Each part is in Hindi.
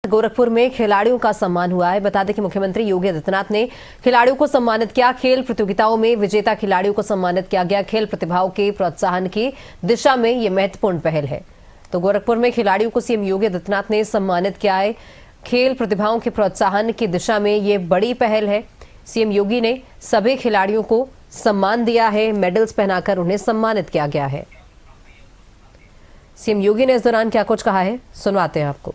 गोरखपुर में खिलाड़ियों का सम्मान हुआ है। बता दें कि मुख्यमंत्री योगी आदित्यनाथ ने खिलाड़ियों को सम्मानित किया। खेल प्रतियोगिताओं में विजेता खिलाड़ियों को सम्मानित किया गया। खेल प्रतिभाओं के प्रोत्साहन की दिशा में ये महत्वपूर्ण पहल है। तो गोरखपुर में खिलाड़ियों को सीएम योगी आदित्यनाथ ने सम्मानित किया है। खेल प्रतिभाओं के प्रोत्साहन की दिशा में ये बड़ी पहल है। सीएम योगी ने सभी खिलाड़ियों को सम्मान दिया है। मेडल्स पहनाकर उन्हें सम्मानित किया गया है। सीएम योगी ने इस दौरान क्या कुछ कहा है, सुनवाते हैं आपको।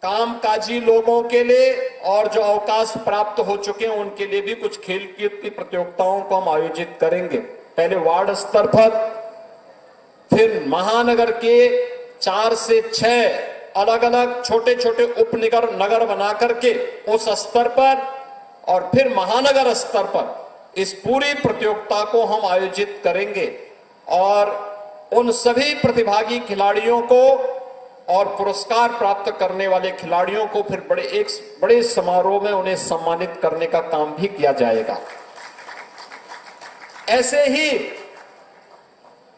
कामकाजी लोगों के लिए और जो अवकाश प्राप्त हो चुके हैं उनके लिए भी कुछ खेल कूद की प्रतियोगिताओं को हम आयोजित करेंगे। पहले वार्ड स्तर पर, फिर महानगर के 4 से 6 अलग अलग छोटे छोटे नगर बना करके उस स्तर पर, और फिर महानगर स्तर पर इस पूरी प्रतियोगिता को हम आयोजित करेंगे। और उन सभी प्रतिभागी खिलाड़ियों को और पुरस्कार प्राप्त करने वाले खिलाड़ियों को फिर बड़े समारोह में उन्हें सम्मानित करने का काम भी किया जाएगा। ऐसे ही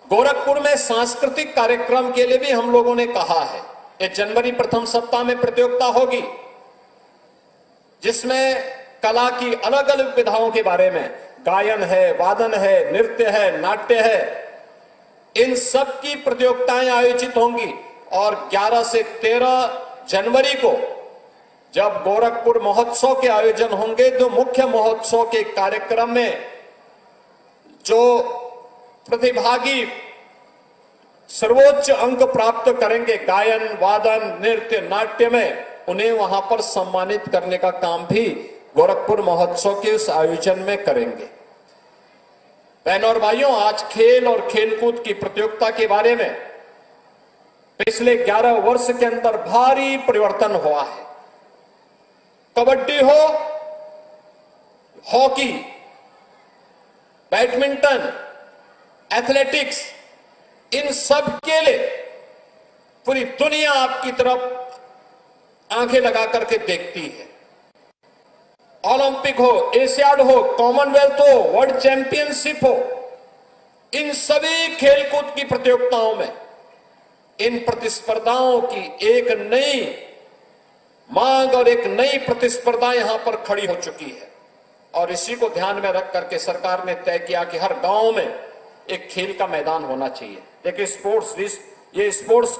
गोरखपुर में सांस्कृतिक कार्यक्रम के लिए भी हम लोगों ने कहा है। ये जनवरी प्रथम सप्ताह में प्रतियोगिता होगी, जिसमें कला की अलग अलग विधाओं के बारे में, गायन है, वादन है, नृत्य है, नाट्य है, इन सब की प्रतियोगिताएं आयोजित होंगी। और 11 से 13 जनवरी को जब गोरखपुर महोत्सव के आयोजन होंगे, तो मुख्य महोत्सव के कार्यक्रम में जो प्रतिभागी सर्वोच्च अंक प्राप्त करेंगे गायन, वादन, नृत्य, नाट्य में, उन्हें वहां पर सम्मानित करने का काम भी गोरखपुर महोत्सव के उस आयोजन में करेंगे। बहनों और भाइयों, आज खेल और खेलकूद की प्रतियोगिता के बारे में पिछले 11 वर्ष के अंदर भारी परिवर्तन हुआ है। कबड्डी हो, हॉकी, बैडमिंटन, एथलेटिक्स, इन सब के लिए पूरी दुनिया आपकी तरफ आंखें लगा करके देखती है। ओलंपिक हो, एशियाड हो, कॉमनवेल्थ हो, वर्ल्ड चैंपियनशिप हो, इन सभी खेलकूद की प्रतियोगिताओं में इन प्रतिस्पर्धाओं की एक नई मांग और एक नई प्रतिस्पर्धा यहां पर खड़ी हो चुकी है। और इसी को ध्यान में रख करके सरकार ने तय किया कि हर गांव में एक खेल का मैदान होना चाहिए। देखिए, ये स्पोर्ट्स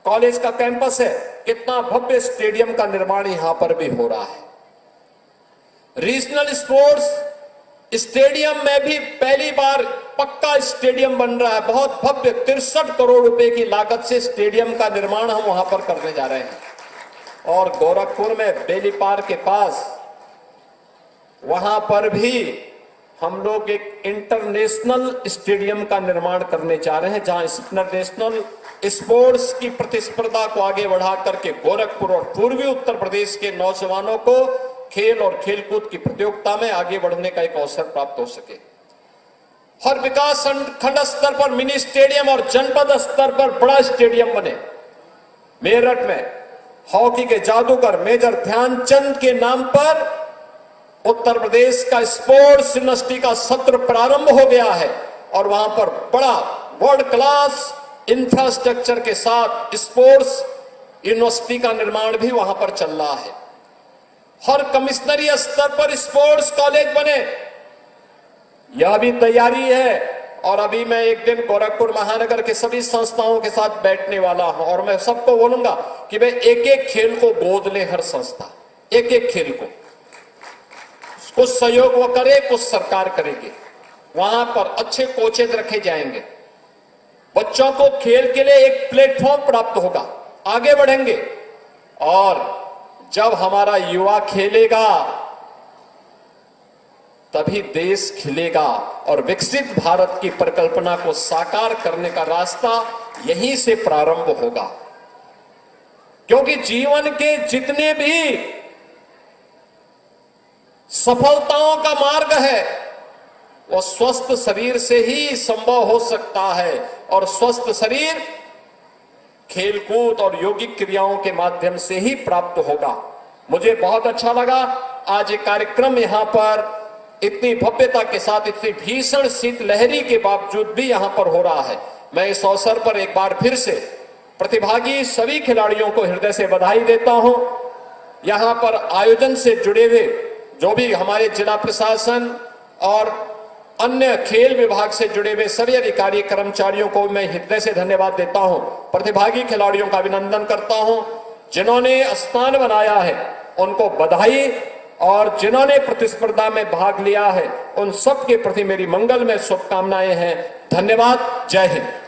कॉलेज का कैंपस है, कितना भव्य स्टेडियम का निर्माण यहां पर भी हो रहा है। रीजनल स्पोर्ट्स स्टेडियम में भी पहली बार पक्का स्टेडियम बन रहा है। बहुत भव्य 63 करोड़ रुपए की लागत से स्टेडियम का निर्माण हम वहां पर करने जा रहे हैं। और गोरखपुर में बेली पार्क के पास, वहां पर भी हम लोग एक इंटरनेशनल स्टेडियम का निर्माण करने जा रहे हैं, जहां इंटरनेशनल स्पोर्ट्स की प्रतिस्पर्धा को आगे बढ़ा करके गोरखपुर और पूर्वी उत्तर प्रदेश के नौजवानों को खेल और खेलकूद की प्रतियोगिता में आगे बढ़ने का एक अवसर प्राप्त हो सके। हर विकास खंड स्तर पर मिनी स्टेडियम और जनपद स्तर पर बड़ा स्टेडियम बने। मेरठ में हॉकी के जादूगर मेजर ध्यानचंद के नाम पर उत्तर प्रदेश का स्पोर्ट्स यूनिवर्सिटी का सत्र प्रारंभ हो गया है, और वहां पर बड़ा वर्ल्ड क्लास इंफ्रास्ट्रक्चर के साथ स्पोर्ट्स यूनिवर्सिटी का निर्माण भी वहां पर चल रहा है। हर कमिश्नरी स्तर पर स्पोर्ट्स कॉलेज बने, यह भी तैयारी है। और अभी मैं एक दिन गोरखपुर महानगर के सभी संस्थाओं के साथ बैठने वाला हूं, और मैं सबको बोलूंगा कि भाई एक एक खेल को गोद ले, हर संस्था एक एक खेल को, कुछ सहयोग वो करे, कुछ सरकार करेगी। वहां पर अच्छे कोचेज रखे जाएंगे, बच्चों को खेल के लिए एक प्लेटफॉर्म प्राप्त होगा, आगे बढ़ेंगे। और जब हमारा युवा खेलेगा तभी देश खिलेगा, और विकसित भारत की परिकल्पना को साकार करने का रास्ता यहीं से प्रारंभ होगा। क्योंकि जीवन के जितने भी सफलताओं का मार्ग है, वो स्वस्थ शरीर से ही संभव हो सकता है, और स्वस्थ शरीर खेलकूद और यौगिक क्रियाओं के माध्यम से ही प्राप्त होगा। मुझे बहुत अच्छा लगा आज ये कार्यक्रम यहां पर इतनी भव्यता के साथ, इतनी भीषण शीतलहरी के बावजूद भी यहां पर हो रहा है। मैं इस अवसर पर एक बार फिर से प्रतिभागी सभी खिलाड़ियों को हृदय से बधाई देता हूं। यहां पर आयोजन से जुड़े हुए जो भी हमारे जिला प्रशासन और अन्य खेल विभाग से जुड़े हुए सभी अधिकारी कर्मचारियों को मैं हृदय से धन्यवाद देता हूं। प्रतिभागी खिलाड़ियों का अभिनंदन करता हूं। जिन्होंने स्थान बनाया है उनको बधाई, और जिन्होंने प्रतिस्पर्धा में भाग लिया है उन सब के प्रति मेरी मंगलमय शुभकामनाएं हैं। धन्यवाद। जय हिंद।